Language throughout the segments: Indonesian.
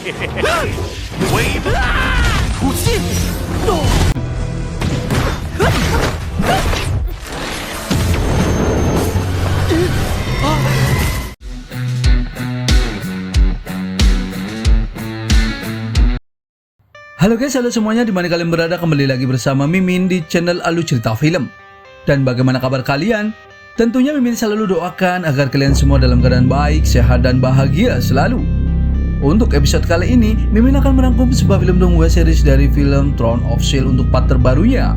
Wave 突进。 Halo guys, halo semuanya, dimana kalian berada, kembali lagi bersama Mimin di channel Alu Cerita Film. Dan bagaimana kabar kalian? Tentunya Mimin selalu doakan agar kalian semua dalam keadaan baik, sehat, dan bahagia selalu. Untuk episode kali ini, Mimin akan merangkum sebuah film dongeng series dari film Throne of Steel untuk part terbarunya.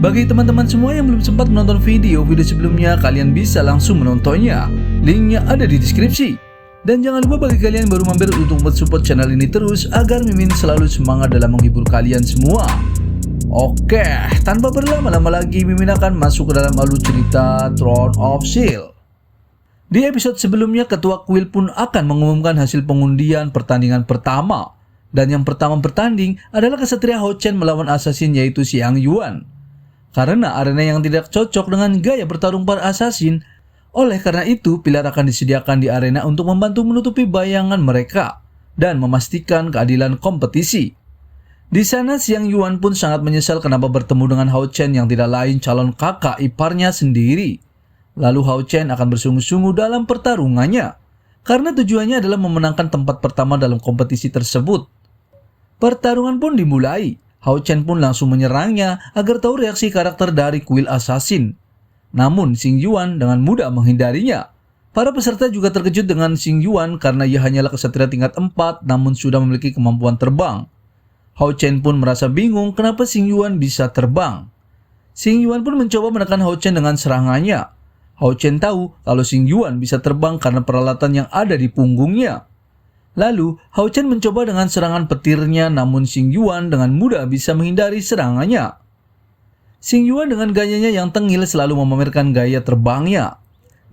Bagi teman-teman semua yang belum sempat menonton video sebelumnya, kalian bisa langsung menontonnya. Linknya ada di deskripsi. Dan jangan lupa bagi kalian yang baru mampir untuk support channel ini terus agar Mimin selalu semangat dalam menghibur kalian semua. Oke, tanpa berlama-lama lagi, Mimin akan masuk ke dalam alur cerita Throne of Steel. Di episode sebelumnya, Ketua Kuil pun akan mengumumkan hasil pengundian pertandingan pertama. Dan yang pertama bertanding adalah Kesatria Hao Chen melawan assassin yaitu Xiang Yuan. Karena arena yang tidak cocok dengan gaya bertarung para assassin, oleh karena itu, pilar akan disediakan di arena untuk membantu menutupi bayangan mereka dan memastikan keadilan kompetisi. Di sana, Xiang Yuan pun sangat menyesal kenapa bertemu dengan Hao Chen yang tidak lain calon kakak iparnya sendiri. Lalu Hao Chen akan bersungguh-sungguh dalam pertarungannya, karena tujuannya adalah memenangkan tempat pertama dalam kompetisi tersebut. Pertarungan pun dimulai. Hao Chen pun langsung menyerangnya agar tahu reaksi karakter dari kuil assassin. Namun Xiang Yuan dengan mudah menghindarinya. Para peserta juga terkejut dengan Xiang Yuan karena ia hanyalah kesatria tingkat 4 namun sudah memiliki kemampuan terbang. Hao Chen pun merasa bingung kenapa Xiang Yuan bisa terbang. Xiang Yuan pun mencoba menekan Hao Chen dengan serangannya. Hao Chen tahu kalau Xiang Yuan bisa terbang karena peralatan yang ada di punggungnya. Lalu Hao Chen mencoba dengan serangan petirnya namun Xiang Yuan dengan mudah bisa menghindari serangannya. Xiang Yuan dengan gayanya yang tengil selalu memamerkan gaya terbangnya.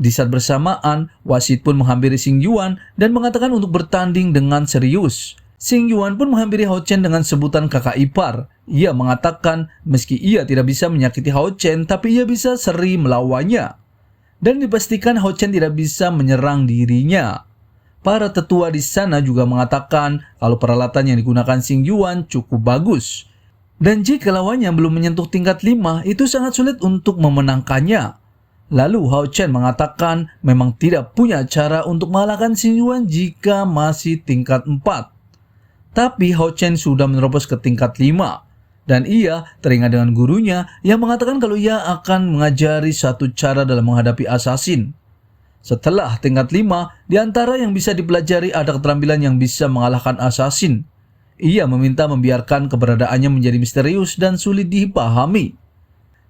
Di saat bersamaan, wasit pun menghampiri Xiang Yuan dan mengatakan untuk bertanding dengan serius. Xiang Yuan pun menghampiri Hao Chen dengan sebutan kakak ipar. Ia mengatakan meski ia tidak bisa menyakiti Hao Chen, tapi ia bisa seri melawannya. Dan dipastikan Hao Chen tidak bisa menyerang dirinya. Para tetua di sana juga mengatakan kalau peralatan yang digunakan Xiang Yuan cukup bagus. Dan jika lawannya belum menyentuh tingkat 5, itu sangat sulit untuk memenangkannya. Lalu Hao Chen mengatakan memang tidak punya cara untuk mengalahkan Xiang Yuan jika masih tingkat 4. Tapi Hao Chen sudah menerobos ke tingkat 5. Dan ia teringat dengan gurunya yang mengatakan kalau ia akan mengajari satu cara dalam menghadapi assassin. Setelah tingkat 5, di antara yang bisa dipelajari ada keterampilan yang bisa mengalahkan assassin. Ia meminta membiarkan keberadaannya menjadi misterius dan sulit dipahami.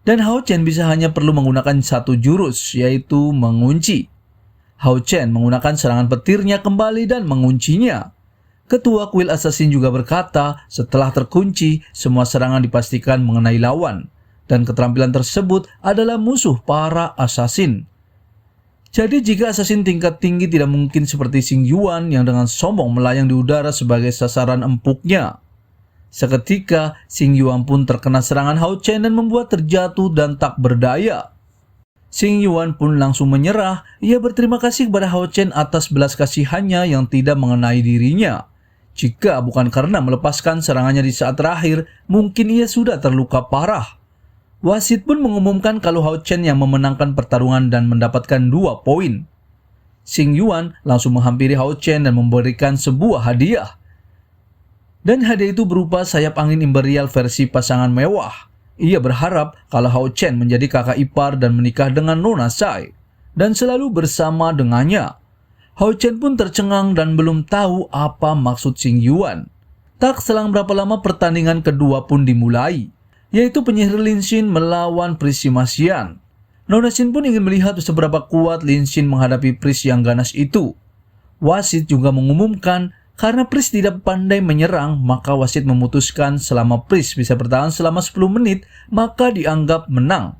Dan Hao Chen bisa hanya perlu menggunakan satu jurus, yaitu mengunci. Hao Chen menggunakan serangan petirnya kembali dan menguncinya. Ketua kuil assassin juga berkata, setelah terkunci, semua serangan dipastikan mengenai lawan. Dan keterampilan tersebut adalah musuh para assassin. Jadi jika assassin tingkat tinggi tidak mungkin seperti Xiang Yuan yang dengan sombong melayang di udara sebagai sasaran empuknya. Seketika, Xiang Yuan pun terkena serangan Hao Chen dan membuat terjatuh dan tak berdaya. Xiang Yuan pun langsung menyerah. Ia berterima kasih kepada Hao Chen atas belas kasihannya yang tidak mengenai dirinya. Jika bukan karena melepaskan serangannya di saat terakhir, mungkin ia sudah terluka parah. Wasit pun mengumumkan kalau Hao Chen yang memenangkan pertarungan dan mendapatkan 2 poin. Xiang Yuan langsung menghampiri Hao Chen dan memberikan sebuah hadiah. Dan hadiah itu berupa sayap angin imperial versi pasangan mewah. Ia berharap kalau Hao Chen menjadi kakak ipar dan menikah dengan Nona Sai dan selalu bersama dengannya. Hao Chen pun tercengang dan belum tahu apa maksud Xiang Yuan. Tak selang berapa lama pertandingan kedua pun dimulai, yaitu penyihir Lin Xin melawan Pris Xian. Nona Xin pun ingin melihat seberapa kuat Lin Xin menghadapi Pris yang ganas itu. Wasit juga mengumumkan karena Pris tidak pandai menyerang, maka wasit memutuskan selama Pris bisa bertahan selama 10 menit, maka dianggap menang.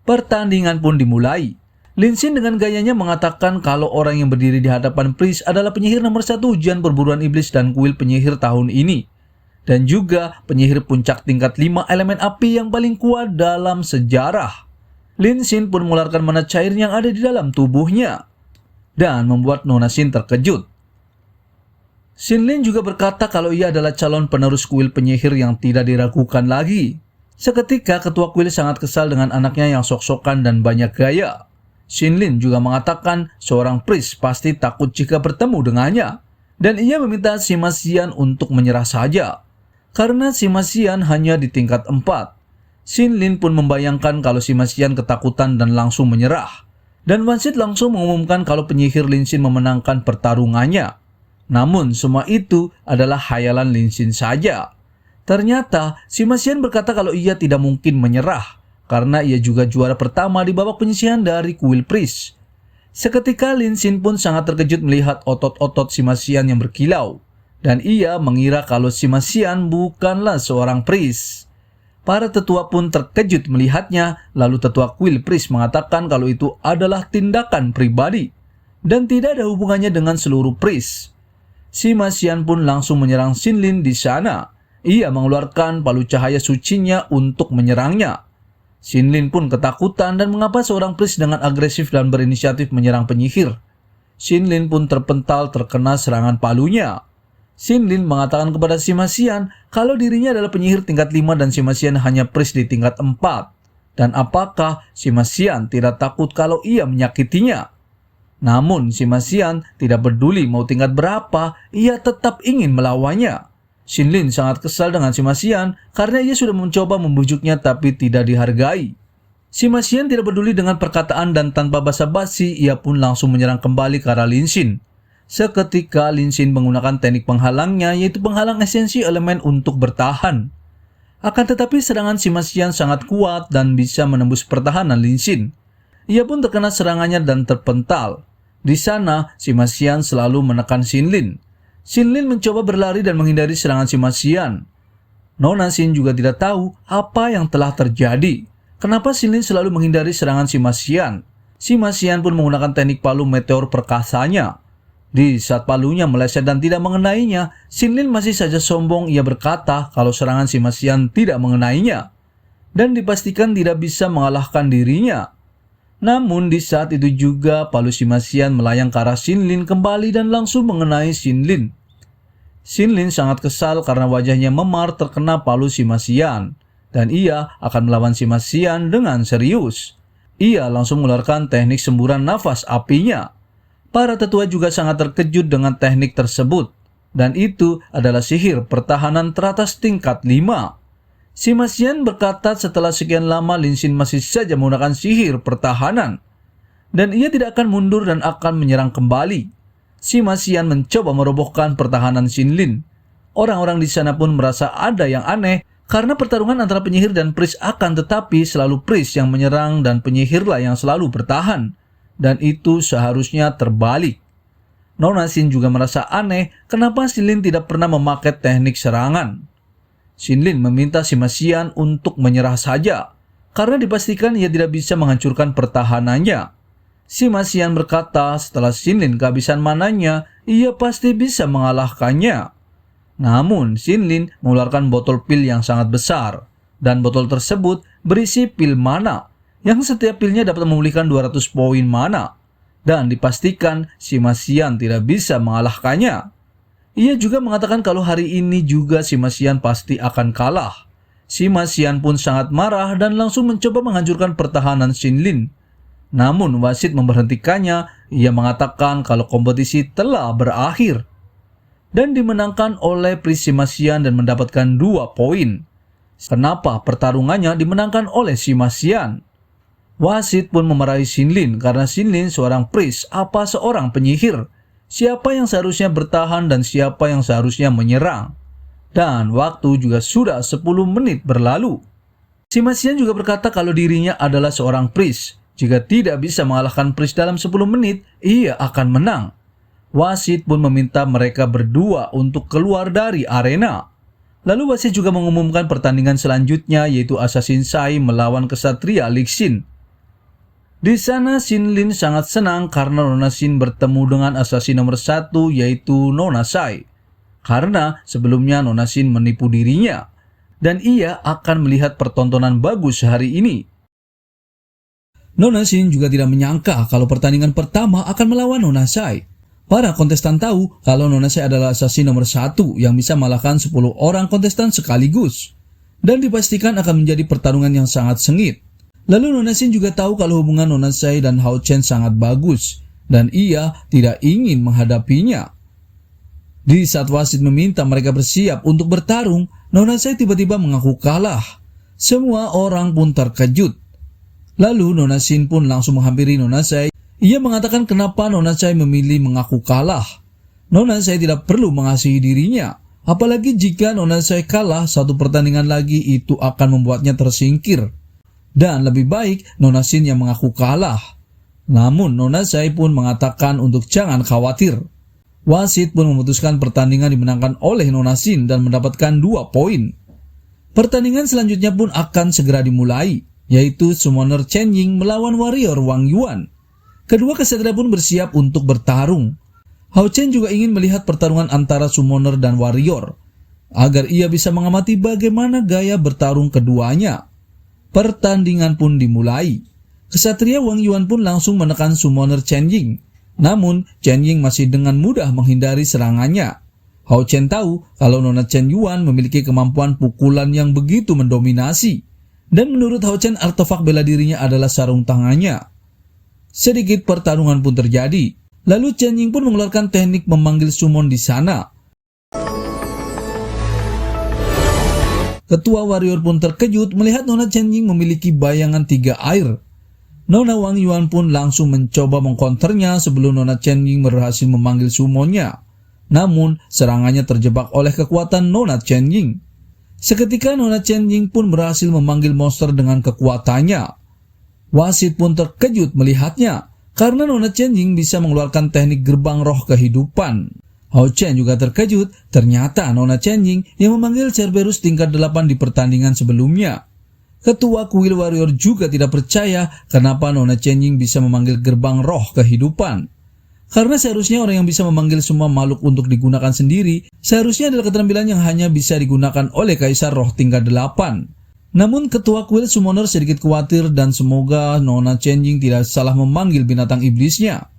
Pertandingan pun dimulai. Lin Xin dengan gayanya mengatakan kalau orang yang berdiri di hadapan Pris adalah penyihir nomor 1 ujian perburuan iblis dan kuil penyihir tahun ini. Dan juga penyihir puncak tingkat 5 elemen api yang paling kuat dalam sejarah. Lin Xin pun mengeluarkan mana cair yang ada di dalam tubuhnya dan membuat Nona Xin terkejut. Xin Lin juga berkata kalau ia adalah calon penerus kuil penyihir yang tidak diragukan lagi. Seketika ketua kuil sangat kesal dengan anaknya yang sok-sokan dan banyak gaya. Xin Lin juga mengatakan seorang priest pasti takut jika bertemu dengannya. Dan ia meminta Sima Xian untuk menyerah saja. Karena Sima Xian hanya di tingkat 4. Xin Lin pun membayangkan kalau Sima Xian ketakutan dan langsung menyerah. Dan wasit langsung mengumumkan kalau penyihir Lin Xin memenangkan pertarungannya. Namun semua itu adalah khayalan Lin Xin saja. Ternyata Sima Xian berkata kalau ia tidak mungkin menyerah karena ia juga juara pertama di babak penyisihan dari kuil priest. Seketika Lin Xin pun sangat terkejut melihat otot-otot Sima Xian yang berkilau dan ia mengira kalau Sima Xian bukanlah seorang priest. Para tetua pun terkejut melihatnya, lalu tetua kuil priest mengatakan kalau itu adalah tindakan pribadi dan tidak ada hubungannya dengan seluruh priest. Sima Xian pun langsung menyerang Xin Lin di sana. Ia mengeluarkan palu cahaya sucinya untuk menyerangnya. Xin Lin pun ketakutan dan mengapa seorang priest dengan agresif dan berinisiatif menyerang penyihir. Xin Lin pun terpental terkena serangan palunya. Xin Lin mengatakan kepada Sima Xian kalau dirinya adalah penyihir tingkat 5 dan Sima Xian hanya priest di tingkat 4. Dan apakah Sima Xian tidak takut kalau ia menyakitinya? Namun Sima Xian tidak peduli mau tingkat berapa, ia tetap ingin melawannya. Xin Lin sangat kesal dengan Sima Xian karena ia sudah mencoba membujuknya tapi tidak dihargai. Sima Xian tidak peduli dengan perkataan dan tanpa basa-basi ia pun langsung menyerang kembali ke arah Lin Xin. Seketika Lin Xin menggunakan teknik penghalangnya yaitu penghalang esensi elemen untuk bertahan. Akan tetapi serangan Sima Xian sangat kuat dan bisa menembus pertahanan Lin Xin. Ia pun terkena serangannya dan terpental. Di sana, Sima Xian selalu menekan Xin Lin. Xin Lin mencoba berlari dan menghindari serangan Sima Xian. Nona Xin juga tidak tahu apa yang telah terjadi. Kenapa Xin Lin selalu menghindari serangan Sima Xian? Sima Xian pun menggunakan teknik palu meteor perkasanya. Di saat palunya meleset dan tidak mengenainya, Xin Lin masih saja sombong. Ia berkata kalau serangan Sima Xian tidak mengenainya. Dan dipastikan tidak bisa mengalahkan dirinya. Namun di saat itu juga palu Sima Xian melayang ke arah Xin Lin kembali dan langsung mengenai Xin Lin. Xin Lin sangat kesal karena wajahnya memar terkena palu Sima Xian. Dan ia akan melawan Sima Xian dengan serius. Ia langsung mengeluarkan teknik semburan nafas apinya. Para tetua juga sangat terkejut dengan teknik tersebut. Dan itu adalah sihir pertahanan teratas tingkat 5. Sima Xian berkata setelah sekian lama Lin Xin masih saja menggunakan sihir pertahanan. Dan ia tidak akan mundur dan akan menyerang kembali. Sima Xian mencoba merobohkan pertahanan Xin Lin. Orang-orang di sana pun merasa ada yang aneh karena pertarungan antara penyihir dan priest akan tetapi selalu priest yang menyerang dan penyihirlah yang selalu bertahan. Dan itu seharusnya terbalik. Nona Xin juga merasa aneh kenapa Xin Lin tidak pernah memakai teknik serangan. Xin Lin meminta Sima Xian untuk menyerah saja, karena dipastikan ia tidak bisa menghancurkan pertahanannya. Sima Xian berkata setelah Xin Lin kehabisan mananya, ia pasti bisa mengalahkannya. Namun Xin Lin mengeluarkan botol pil yang sangat besar, dan botol tersebut berisi pil mana, yang setiap pilnya dapat memulihkan 200 poin mana. Dan dipastikan Sima Xian tidak bisa mengalahkannya. Ia juga mengatakan kalau hari ini juga Sima Xian pasti akan kalah. Sima Xian pun sangat marah dan langsung mencoba menghancurkan pertahanan Xin Lin. Namun wasit memberhentikannya. Ia mengatakan kalau kompetisi telah berakhir dan dimenangkan oleh Priest Sima Xian dan mendapatkan 2 poin. Kenapa pertarungannya dimenangkan oleh Sima Xian? Wasit pun memarahi Xin Lin karena Xin Lin seorang priest apa seorang penyihir. Siapa yang seharusnya bertahan dan siapa yang seharusnya menyerang. Dan waktu juga sudah 10 menit berlalu. Sima Xian juga berkata kalau dirinya adalah seorang priest. Jika tidak bisa mengalahkan priest dalam 10 menit, ia akan menang. Wasit pun meminta mereka berdua untuk keluar dari arena. Lalu wasit juga mengumumkan pertandingan selanjutnya yaitu Assassin Sai melawan Kesatria Lixin. Di sana Xin Lin sangat senang karena Nona Xin bertemu dengan assassin nomor 1 yaitu Nona Sai. Karena sebelumnya Nona Xin menipu dirinya. Dan ia akan melihat pertontonan bagus hari ini. Nona Xin juga tidak menyangka kalau pertandingan pertama akan melawan Nona Sai. Para kontestan tahu kalau Nona Sai adalah assassin nomor 1 yang bisa mengalahkan 10 orang kontestan sekaligus. Dan dipastikan akan menjadi pertarungan yang sangat sengit. Lalu Nona Sin juga tahu kalau hubungan Nona Sai dan Hao Chen sangat bagus. Dan ia tidak ingin menghadapinya. Di saat wasit meminta mereka bersiap untuk bertarung, Nona Sai tiba-tiba mengaku kalah. Semua orang pun terkejut. Lalu Nona Sin pun langsung menghampiri Nona Sai. Ia mengatakan kenapa Nona Sai memilih mengaku kalah. Nona Sai tidak perlu mengasihi dirinya. Apalagi jika Nona Sai kalah satu pertandingan lagi itu akan membuatnya tersingkir. Dan lebih baik Nona Sin yang mengaku kalah. Namun Nona Sai pun mengatakan untuk jangan khawatir. Wasit pun memutuskan pertandingan dimenangkan oleh Nona Sin dan mendapatkan 2 poin. Pertandingan selanjutnya pun akan segera dimulai, yaitu Summoner Chen Ying melawan Warrior Wang Yuan. Kedua kesatria pun bersiap untuk bertarung. Hao Chen juga ingin melihat pertarungan antara Summoner dan Warrior, agar ia bisa mengamati bagaimana gaya bertarung keduanya. Pertandingan pun dimulai. Kesatria Wang Yuan pun langsung menekan Summoner Chen Ying. Namun, Chen Ying masih dengan mudah menghindari serangannya. Hao Chen tahu kalau Nona Chen Yuan memiliki kemampuan pukulan yang begitu mendominasi. Dan menurut Hao Chen, artefak bela dirinya adalah sarung tangannya. Sedikit pertarungan pun terjadi. Lalu Chen Ying pun mengeluarkan teknik memanggil summon di sana. Ketua Warrior pun terkejut melihat Nona Chen Ying memiliki bayangan 3 air. Nona Wang Yuan pun langsung mencoba mengkonternya sebelum Nona Chen Ying berhasil memanggil summonnya. Namun serangannya terjebak oleh kekuatan Nona Chen Ying. Seketika Nona Chen Ying pun berhasil memanggil monster dengan kekuatannya. Wasit pun terkejut melihatnya, karena Nona Chen Ying bisa mengeluarkan teknik gerbang roh kehidupan. Hao Chen juga terkejut, ternyata Nona Chen Ying yang memanggil Cerberus tingkat 8 di pertandingan sebelumnya. Ketua Kuil Warrior juga tidak percaya kenapa Nona Chen Ying bisa memanggil gerbang roh kehidupan. Karena seharusnya orang yang bisa memanggil semua makhluk untuk digunakan sendiri, seharusnya adalah keterampilan yang hanya bisa digunakan oleh Kaisar Roh tingkat 8. Namun Ketua Kuil Summoner sedikit khawatir dan semoga Nona Chen Ying tidak salah memanggil binatang iblisnya.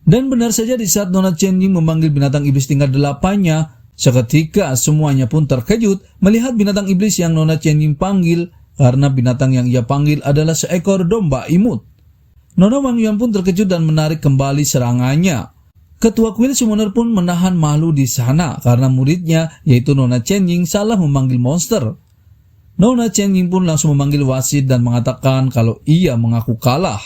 Dan benar saja di saat Nona Chen Ying memanggil binatang iblis tingkat 8-nya, seketika semuanya pun terkejut melihat binatang iblis yang Nona Chen Ying panggil, karena binatang yang ia panggil adalah seekor domba imut. Nona Wang Yuan pun terkejut dan menarik kembali serangannya. Ketua Kuil Summoner pun menahan malu di sana karena muridnya yaitu Nona Chen Ying salah memanggil monster. Nona Chen Ying pun langsung memanggil wasit dan mengatakan kalau ia mengaku kalah.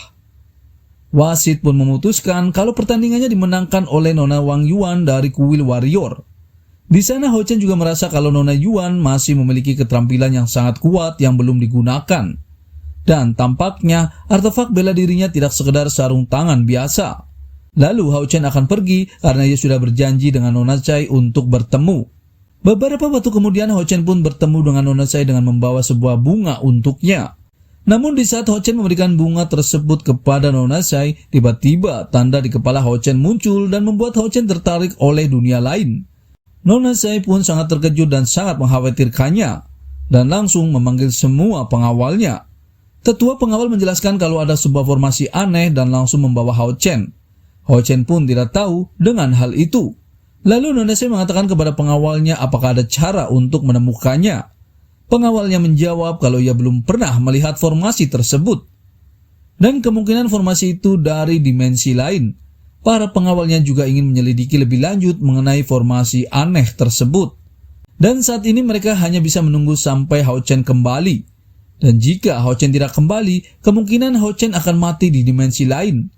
Wasit pun memutuskan kalau pertandingannya dimenangkan oleh Nona Wang Yuan dari Kuil Warrior. Di sana Hao Chen juga merasa kalau Nona Yuan masih memiliki keterampilan yang sangat kuat yang belum digunakan. Dan tampaknya artefak bela dirinya tidak sekedar sarung tangan biasa. Lalu Hao Chen akan pergi karena ia sudah berjanji dengan Nona Sai untuk bertemu. Beberapa waktu kemudian Hao Chen pun bertemu dengan Nona Sai dengan membawa sebuah bunga untuknya. Namun di saat Hao Chen memberikan bunga tersebut kepada Nona Sai, tiba-tiba tanda di kepala Hao Chen muncul dan membuat Hao Chen tertarik oleh dunia lain. Nona Sai pun sangat terkejut dan sangat mengkhawatirkannya, dan langsung memanggil semua pengawalnya. Tetua pengawal menjelaskan kalau ada sebuah formasi aneh dan langsung membawa Hao Chen. Hao Chen pun tidak tahu dengan hal itu. Lalu Nona Sai mengatakan kepada pengawalnya apakah ada cara untuk menemukannya. Pengawalnya menjawab kalau ia belum pernah melihat formasi tersebut. Dan kemungkinan formasi itu dari dimensi lain. Para pengawalnya juga ingin menyelidiki lebih lanjut mengenai formasi aneh tersebut. Dan saat ini mereka hanya bisa menunggu sampai Hao Chen kembali. Dan jika Hao Chen tidak kembali, kemungkinan Hao Chen akan mati di dimensi lain.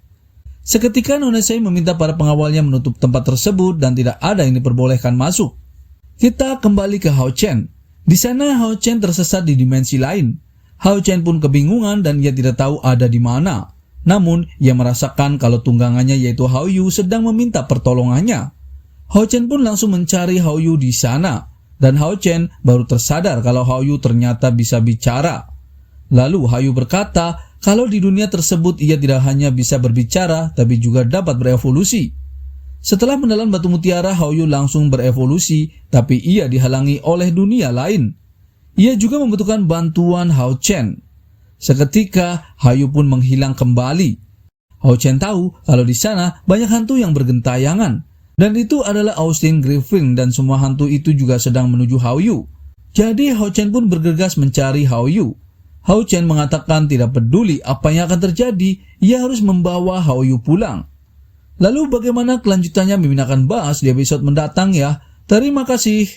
Seketika Nona Sai meminta para pengawalnya menutup tempat tersebut dan tidak ada yang diperbolehkan masuk. Kita kembali ke Hao Chen. Di sana Hao Chen tersesat di dimensi lain. Hao Chen pun kebingungan dan ia tidak tahu ada di mana. Namun ia merasakan kalau tunggangannya yaitu Hao Yu sedang meminta pertolongannya. Hao Chen pun langsung mencari Hao Yu di sana. Dan Hao Chen baru tersadar kalau Hao Yu ternyata bisa bicara. Lalu Hao Yu berkata kalau di dunia tersebut ia tidak hanya bisa berbicara, tapi juga dapat berevolusi. Setelah menelan batu mutiara, Hao Yu langsung berevolusi, tapi ia dihalangi oleh dunia lain. Ia juga membutuhkan bantuan Hao Chen. Seketika, Hao Yu pun menghilang kembali. Hao Chen tahu kalau di sana banyak hantu yang bergentayangan. Dan itu adalah Austin Griffin dan semua hantu itu juga sedang menuju Hao Yu. Jadi Hao Chen pun bergegas mencari Hao Yu. Hao Chen mengatakan tidak peduli apa yang akan terjadi, ia harus membawa Hao Yu pulang. Lalu bagaimana kelanjutannya Mimin akan bahas di episode mendatang ya. Terima kasih.